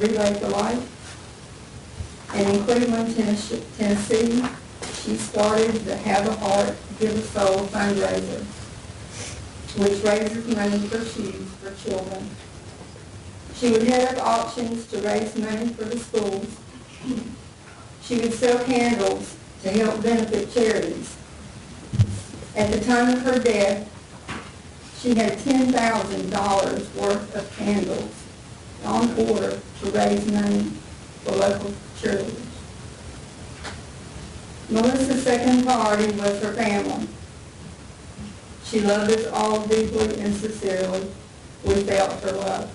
Relay for Life. And in Cleveland, Tennessee, she started the Have a Heart, Give a Soul fundraiser, which raises money for shoes for children. She would head up auctions to raise money for the schools. She would sell candles to help benefit charities. At the time of her death, she had $10,000 worth of candles on order to raise money for local charities. Melissa's second priority was her family. She loved us all deeply and sincerely. We felt her love.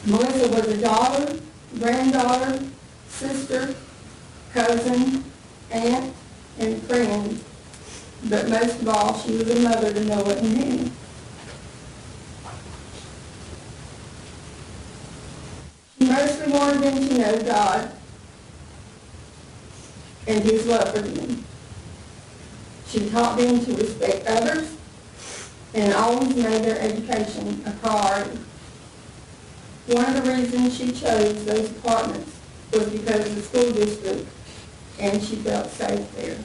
Melissa was a daughter, granddaughter, sister, cousin, aunt, and friend, but most of all, she was a mother to Noah and Hannah. She mostly wanted them to know God and His love for them. She taught them to respect others and always made their education a priority. One of the reasons she chose those apartments was because of the school district, and she felt safe there.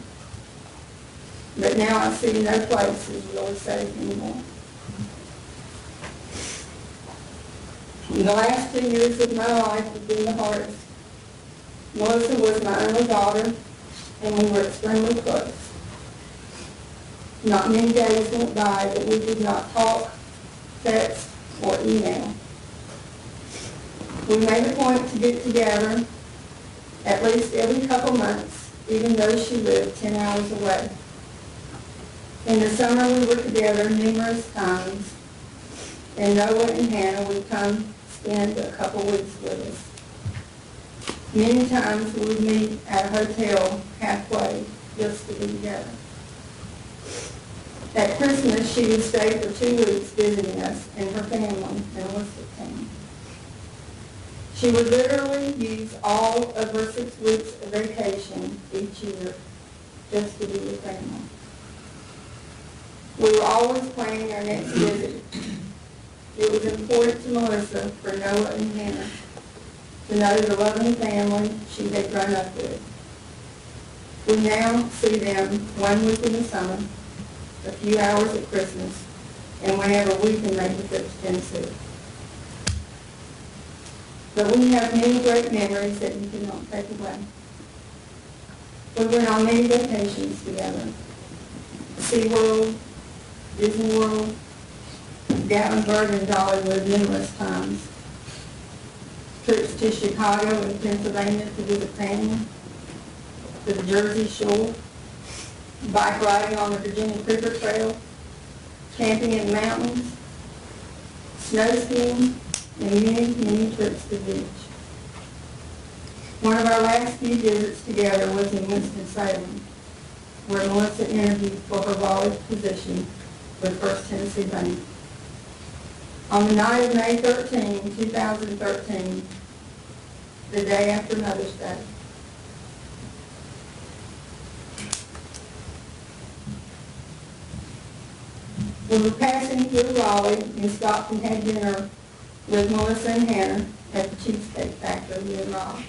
But now I see no place is really safe anymore. The last 2 years of my life have been the hardest. Melissa was my only daughter, and we were extremely close. Not many days went by that we did not talk, text, or email. We made a point to get together at least every couple months, even though she lived 10 hours away. In the summer, we were together numerous times, and Noah and Hannah would come spend a couple weeks with us. Many times we would meet at a hotel halfway just to be together. At Christmas, she would stay for 2 weeks visiting us and her family in Elizabeth Town. She would literally use all of her 6 weeks of vacation each year just to be with family. We were always planning our next visit. It was important to Melissa for Noah and Hannah to know the loving family she had grown up with. We now see them 1 week in the summer, a few hours at Christmas, and whenever we can make a trip to Tennessee. But we have many great memories that you cannot take away. We went on many vacations together. SeaWorld, Disney World, Gatlinburg and Dollywood numerous times. Trips to Chicago and Pennsylvania to visit family, to the Jersey Shore, bike riding on the Virginia Creeper Trail, camping in the mountains, snow skiing, and many trips to the beach. One of our last few visits together was in Winston-Salem, where Melissa interviewed for her Raleigh position with First Tennessee Bank. On the night of May 13, 2013, the day after Mother's Day, we were passing through Raleigh and stopped and had dinner with Melissa and Hannah at the Cheesecake Factory in Raleigh.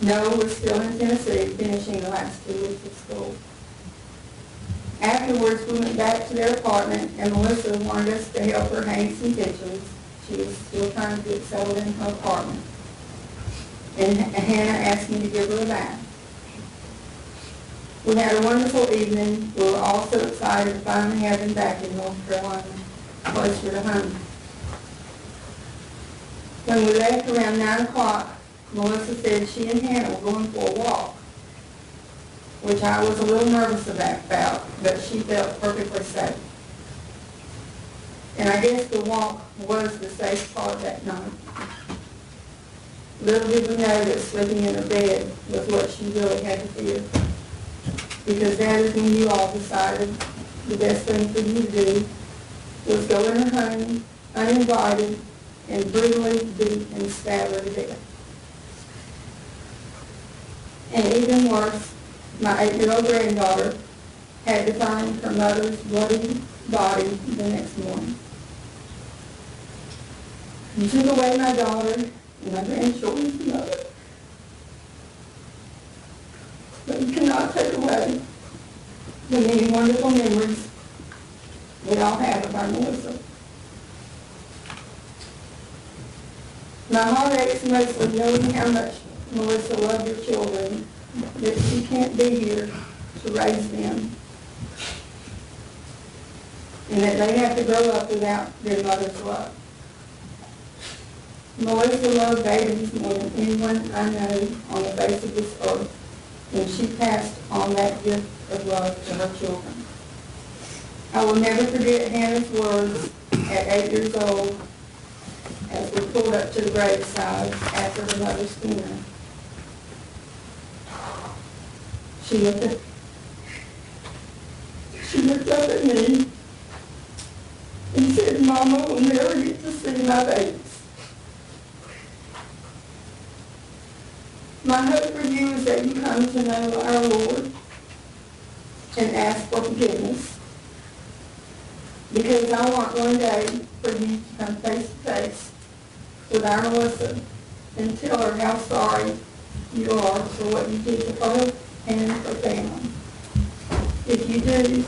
Noah was still in Tennessee, finishing the last 2 weeks of school. Afterwards, we went back to their apartment, and Melissa wanted us to help her hang some pictures. She was still trying to get settled in her apartment. And Hannah asked me to give her a bath. We had a wonderful evening. We were all so excited to finally have him back in North Carolina, closer to home. When we left around 9 o'clock, Melissa said she and Hannah were going for a walk, which I was a little nervous about, but she felt perfectly safe. And I guess the walk was the safe part that night. Little did we know that sleeping in her bed was what she really had to fear. Because that is when you all decided the best thing for you to do was go in her home, uninvited, and brutally beat and stab her to death. And even worse, my 8-year-old granddaughter had to find her mother's bloody body the next morning. You took away my daughter and my grandchildren's mother, but you cannot take away the many wonderful memories we all have of our Melissa. My heart aches mostly knowing how much Melissa loved your children, that she can't be here to raise them, and that they have to grow up without their mother's love. Melissa loved babies more than anyone I know on the face of this earth, and she passed on that gift of love to her children. I will never forget Hannah's words at 8 years old as we pulled up to the graveside after her mother's funeral. She looked up at me and said, "Mama will never get to see my babies." My hope for you is that you come to know our Lord and ask for forgiveness, because I want one day for you to come face to face with our Melissa and tell her how sorry you are for what you did to her and her family. If you do,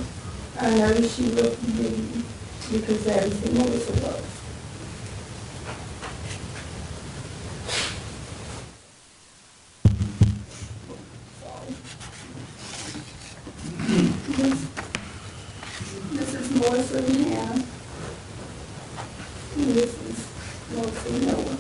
I know she will forgive you, because that is who Melissa was. This is Melissa and Hannah. And this is Melissa and Noah.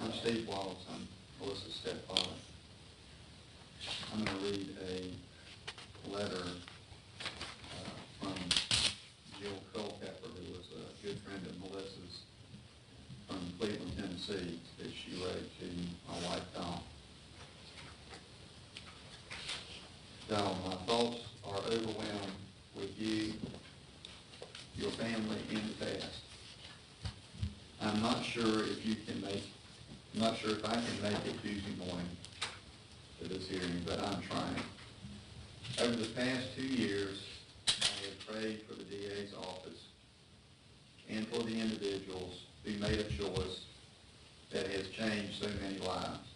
I'm Steve Wallace. I'm Melissa's stepfather. I'm going to read a letter from Jill Culpepper, who was a good friend of Melissa's, from Cleveland, Tennessee, that she wrote to my wife, Dawn. Dawn, my thoughts are overwhelmed with you, your family, and the past. I'm not sure if I can make it Tuesday morning to this hearing, but I'm trying. Over the past 2 years, I have prayed for the DA's office and for the individuals who made a choice that has changed so many lives.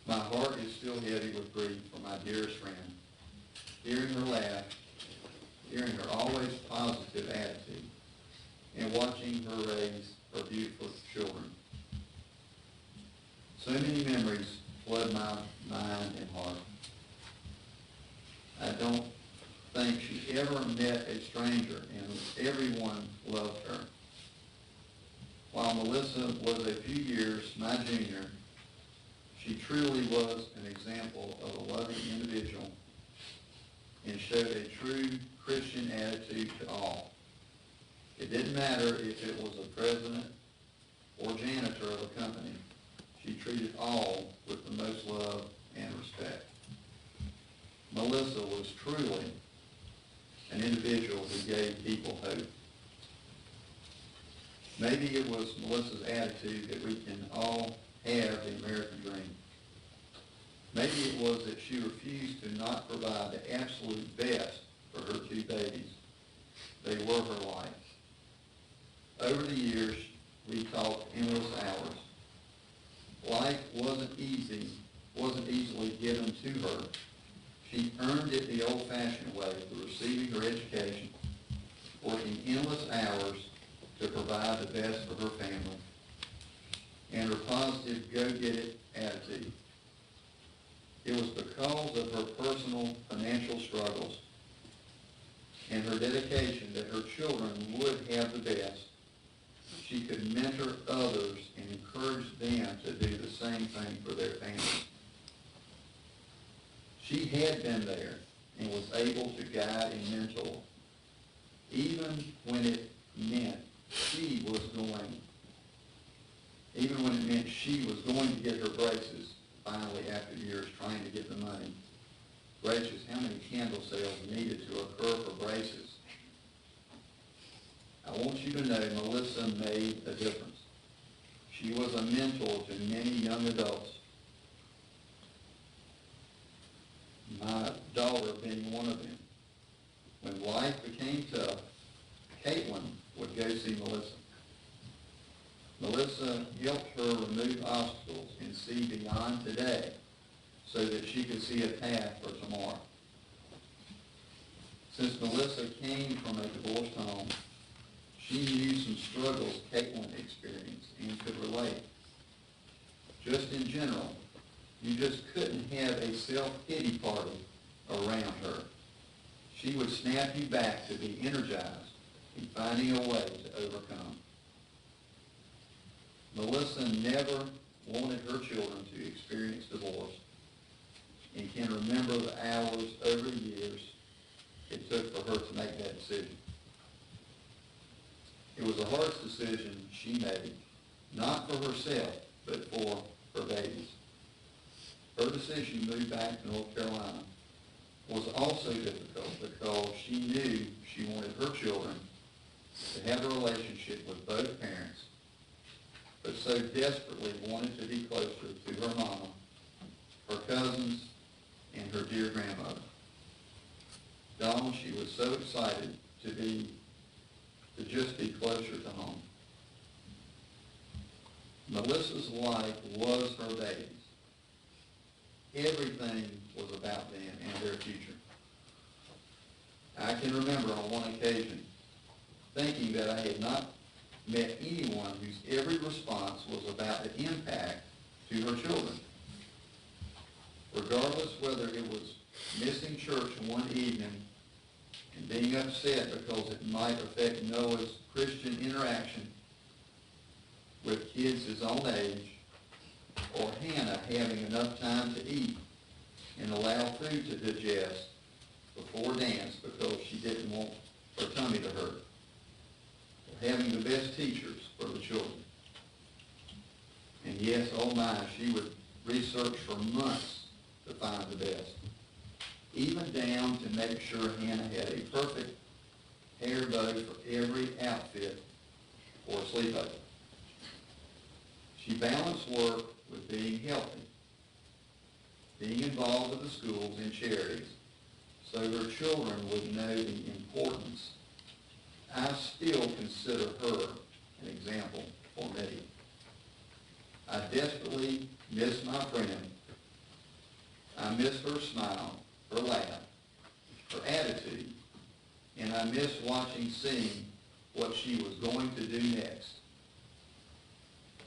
My heart is still heavy with grief for my dearest friend. Hearing her laugh, hearing her always positive attitude, and watching her raise her beautiful children. So many memories flood my mind and heart. I don't think she ever met a stranger, and everyone loved her. While Melissa was a few years my junior, she truly was an example of a loving individual and showed a true Christian attitude to all. It didn't matter if it was a president or janitor of a company. She treated all with the most love and respect. Melissa was truly an individual who gave people hope. Maybe it was Melissa's attitude that we can all have the American dream. Maybe it was that she refused to not provide the absolute best for her 2 babies. They were her life. Over the years, we talked endless hours. Life wasn't easily given to her. She earned it the old-fashioned way through receiving her education, working endless hours to provide the best for her family, and her positive go-get-it attitude. It was because of her personal financial struggles and her dedication that her children would have the best. She could mentor others and encourage them to do the same thing for their families. She had been there and was able to guide and mentor, even when it meant she was going to get her braces finally, after years trying to get the money. Gracious, how many candle sales needed to occur for braces? I want you to know Melissa made a difference. She was a mentor to many young adults. My daughter being one of them. When life became tough, Caitlin would go see Melissa. Melissa helped her remove obstacles and see beyond today so that she could see a path for tomorrow. Since Melissa came from a divorced home, she knew some struggles Caitlin experienced and could relate. Just in general, you just couldn't have a self-pity party around her. She would snap you back to be energized in finding a way to overcome. Melissa never wanted her children to experience divorce and can remember the hours over the years it took for her to make that decision. It was the hardest decision she made, not for herself, but for her babies. Her decision to move back to North Carolina was also difficult because she knew she wanted her children to have a relationship with both parents, but so desperately wanted to be closer to her mama, her cousins, and her dear grandmother. Dawn, she was so excited to just be closer to home. Melissa's life was her babies. Everything was about them and their future. I can remember on one occasion thinking that I had not met anyone whose every response was about the impact to her children. Regardless whether it was missing church one evening and being upset because it might affect Noah's Christian interaction with kids his own age, or Hannah having enough time to eat and allow food to digest before dance because she didn't want her tummy to hurt, or having the best teachers for the children. And yes, oh my, she would research for months to find the best, even down to make sure Hannah had a perfect hair bow for every outfit for a sleepover. She balanced work with being healthy, being involved with the schools and charities, so her children would know the importance. I still consider her an example for me. I desperately miss my friend. I miss her smile, her laugh, her attitude, and I miss seeing what she was going to do next.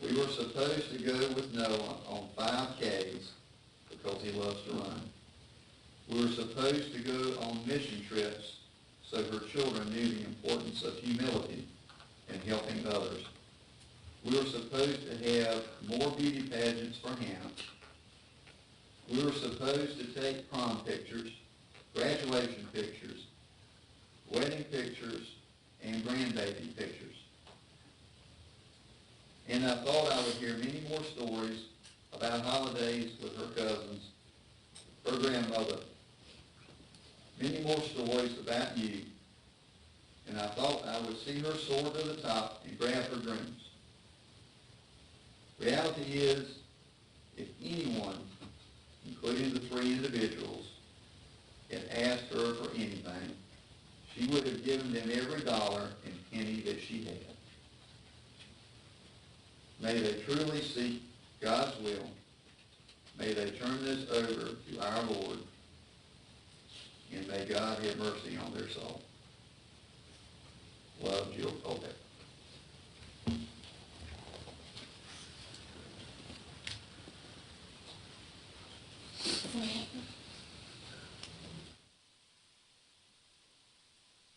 We were supposed to go with Noah on 5Ks because he loves to run. We were supposed to go on mission trips so her children knew the importance of humility and helping others. We were supposed to have more beauty pageants for Hannah. We were supposed to take prom pictures, graduation pictures, wedding pictures, and grandbaby pictures. And I thought I would hear many more stories about holidays with her cousins, her grandmother, many more stories about you. And I thought I would see her soar to the top and grab her dreams. Reality is, if anyone, including the 3 individuals, had asked her for anything, she would have given them every dollar and penny that she had. May they truly seek God's will. May they turn this over to our Lord. And may God have mercy on their soul. Love, Jill Colbeck.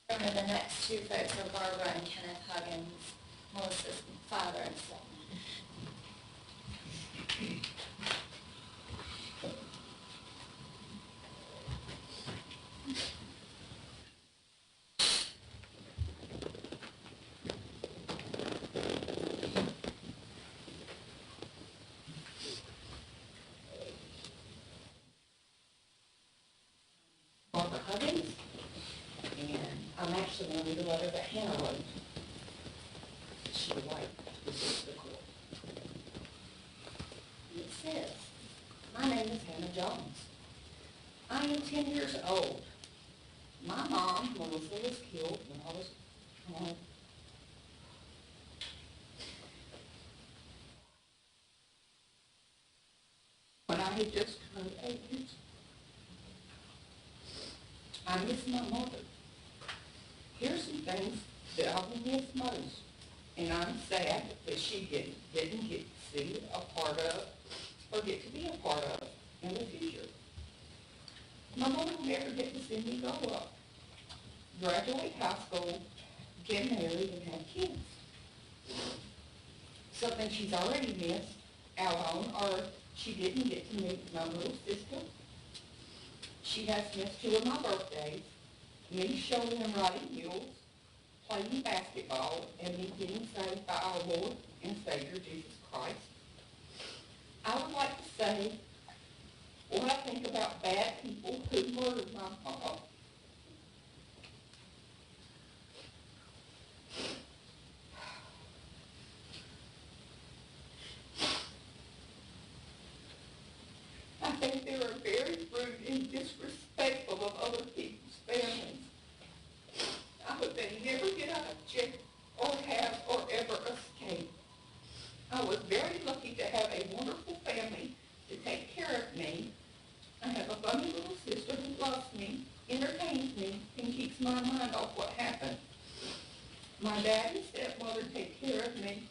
The next 2 folks are Barbara and Kenneth Huggins, Melissa's father and son. letter that Hannah wrote. She would like this is the court. It says, "My name is Hannah Jones. I am 10 years old. My mom, Melissa, was killed when I was when I had just turned 8 years. I miss my mother. Here's some things that I will miss most, and I'm sad that she didn't get to see a part of or get to be a part of in the future. My mother will never get to see me grow up, graduate high school, get married, and have kids. Something she's already missed out on, or she didn't get to meet my little sister. She has missed 2 of my birthdays, me showing and riding mules, playing basketball, and me getting saved by our Lord and Savior, Jesus Christ. I would like to say what I think about bad people who murdered my mom. I think they are very rude and disrespectful of other people's families. I hope they never get out of jail or have or ever escape. I was very lucky to have a wonderful family to take care of me. I have a funny little sister who loves me, entertains me, and keeps my mind off what happened. My dad and stepmother take care of me,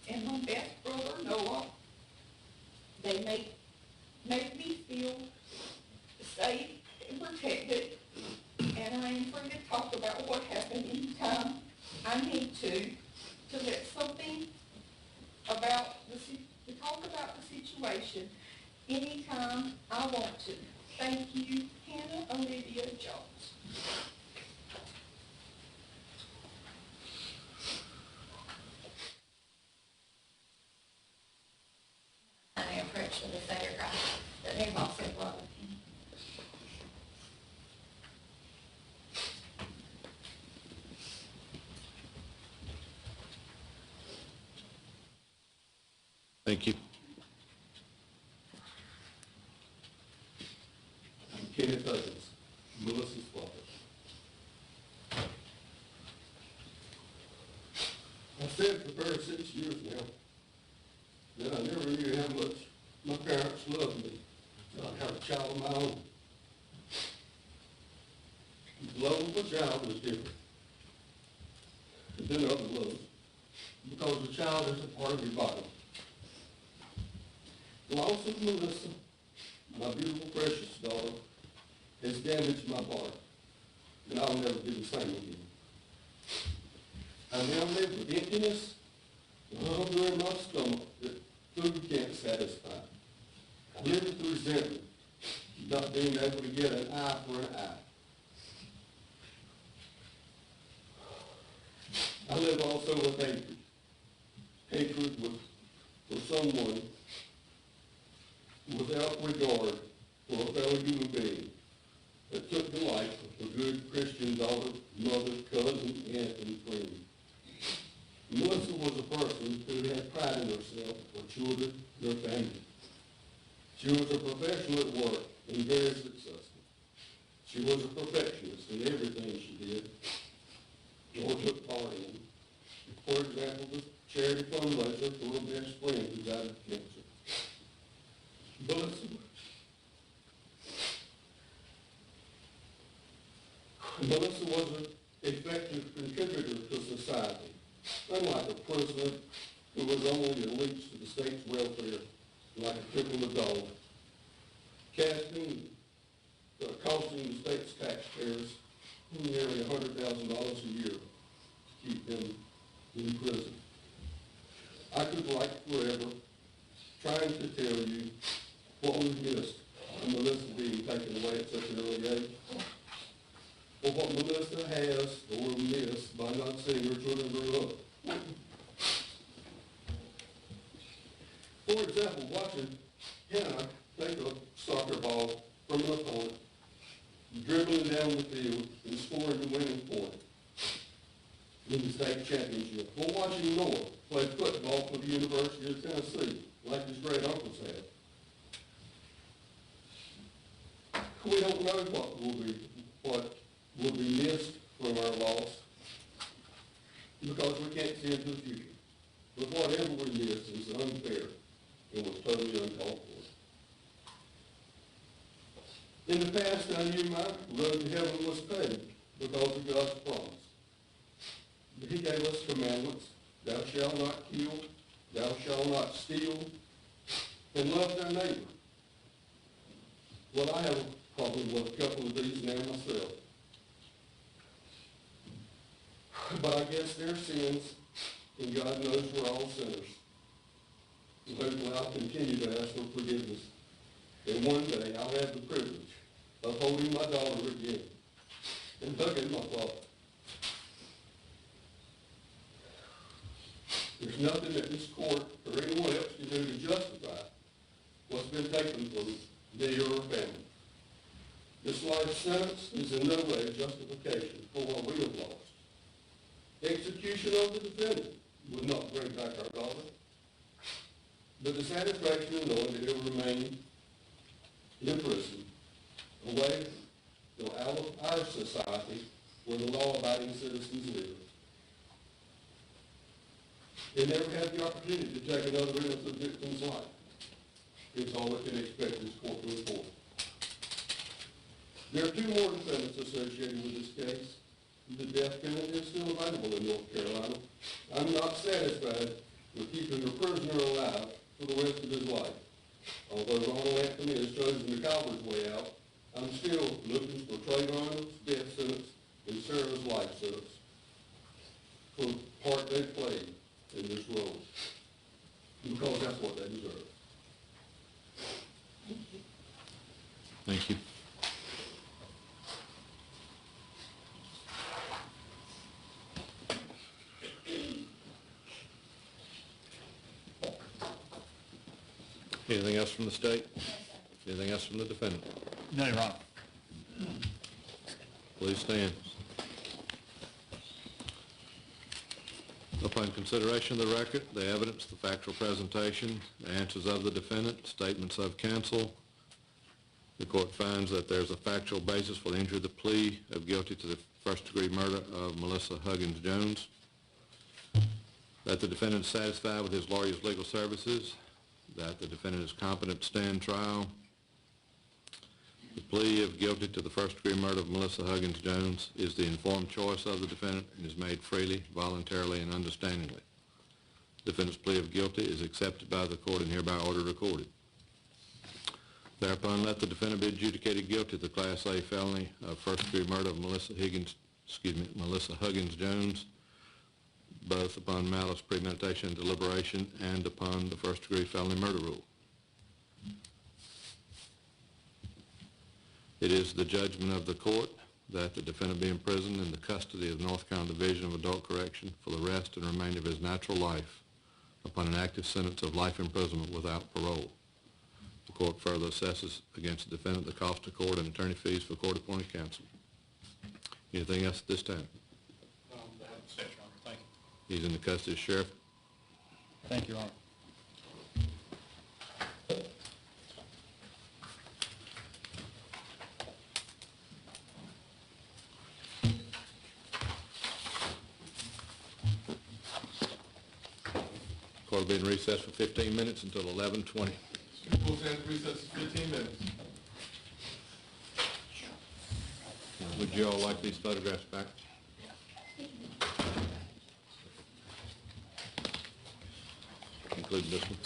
and my best brother, Noah. They make me feel safe and protected, and I am free to talk about what happened anytime I need to let something about to talk about the situation anytime I want to. Thank you, Hannah Olivia Jones. I approach with the Savior Christ, that they also love him. Thank you. I'm Kenneth Huggins, Melissa's father. I've said for 36 years now that I never knew how much my parents loved me until I had a child of my own. The love of a child is different than other loves because the child is a part of your body. The loss of Melissa, my beautiful, precious daughter, has damaged my heart, and I'll never be the same again. I now live with emptiness and hunger in my stomach that food can't satisfy. I live with resentment, not being able to get an eye for an eye. I live also with hatred. Hatred for someone without regard for a fellow human being that took the life of a good Christian daughter, mother, cousin, aunt, and friend. Melissa was a person who had pride in herself, her children, and her family. She was a professional at work and very successful. She was a perfectionist in everything she did or took part in. For example, the charity fundraiser for her best friend who died of cancer. Melissa was an effective contributor to society, unlike a president who was only a leech to the state's welfare, like a trickle of dog, costing the state's taxpayers nearly $100,000 a year to keep them in prison. I could write forever trying to tell you what we missed from Melissa being taken away at such an early age, or what Melissa has or will miss by not seeing her children grow up. For example, watching Hannah take a soccer ball from an opponent, dribbling down the field and scoring the winning point. in the state championship, or watching Noah play football for the University of Tennessee, like his great uncles had. We don't know what will be missed from our loss because we can't see into the future. But whatever we miss is unfair and was totally uncalled for. In the past, I knew my road to heaven was paved because of God's promise. He gave us commandments: thou shalt not kill, thou shalt not steal, and love thy neighbor. Well, I have a problem with a couple of these now myself. But I guess they're sins, and God knows we're all sinners. And hopefully I'll continue to ask for forgiveness. And one day I'll have the privilege of holding my daughter again and hugging my father. There's nothing that this court or anyone else can do to justify what's been taken from me or her family. This life sentence is in no way a justification for what we have lost. Execution of the defendant would not bring back our daughter, but the satisfaction of knowing that it will remain in prison, away out of our society where the law-abiding citizens live, and never have the opportunity to take another innocent victim's life. It's all it can expect this court to report. There are 2 more defendants associated with this case. The death penalty is still available in North Carolina. I'm not satisfied with keeping a prisoner alive for the rest of his life. Although Ronald Anthony has chosen the coward's way out, I'm still looking for Trayvon's death sentence and Sarah's life sentence for the part they played in this role, because that's what they deserve. Thank you. Anything else from the state? Anything else from the defendant? No, Your Honor. Please stand. Upon consideration of the record, the evidence, the factual presentation, the answers of the defendant, statements of counsel, the court finds that there's a factual basis for the entry of the plea of guilty to the first-degree murder of Melissa Huggins-Jones, that the defendant is satisfied with his lawyer's legal services, that the defendant is competent to stand trial. The plea of guilty to the first-degree murder of Melissa Huggins-Jones is the informed choice of the defendant and is made freely, voluntarily, and understandingly. The defendant's plea of guilty is accepted by the court and hereby ordered recorded. Thereupon, let the defendant be adjudicated guilty of the Class A felony of first-degree murder of Melissa Huggins-Jones, both upon malice, premeditation, and deliberation, and upon the first-degree felony murder rule. It is the judgment of the court that the defendant be imprisoned in the custody of the North Carolina Division of Adult Correction for the rest and remainder of his natural life upon an active sentence of life imprisonment without parole. The court further assesses against the defendant the cost of court and attorney fees for court-appointed counsel. Anything else at this time? That's it, Your Honor. Thank you. He's in the custody of the sheriff. Thank you, Your Honor. Court will be in recess for 15 minutes until 11:20. We'll stand at recess for 15 minutes. Would you all like these photographs back? Including this one?